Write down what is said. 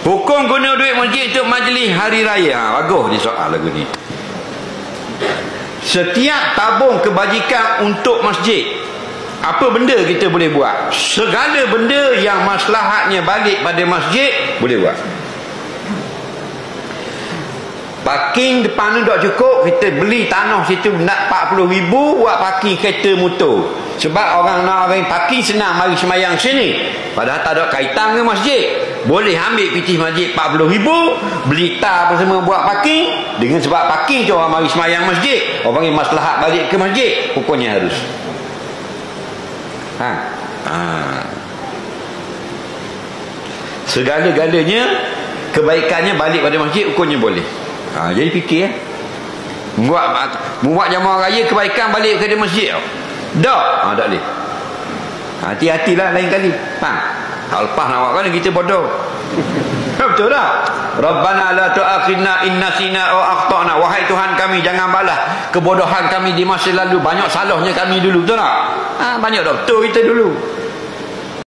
Hukum guna duit masjid untuk majlis hari raya. Bagus dia soal lagu ni. Setiap tabung kebajikan untuk masjid, apa benda kita boleh buat? Segala benda yang maslahatnya balik pada masjid boleh buat. Parking depan tu tak cukup, kita beli tanah situ nak 40,000 buat parking kereta motor. Sebab orang nak orang parking senang mari semayang sini, padahal tak ada kaitan dengan masjid. Boleh ambil pitih masjid 40,000, beli tar apa semua buat parking. Dengan sebab parking tu orang mari semayang masjid, orang panggil maslahat balik ke masjid, hukumnya harus. Segala-galanya kebaikannya balik pada masjid, hukumnya boleh. Jadi fikir buat jamaah raya kebaikan balik ke masjid tau. Tak boleh. Hati-hatilah lain kali. Tak lepas nak buat kan kita bodoh. Betul tak? Rabbana la tu'akhidna in nasina aw akhtana. Wahai Tuhan kami, jangan balas kebodohan kami di masa lalu. Banyak salahnya kami dulu, betul tak? Banyak doktor kita dulu.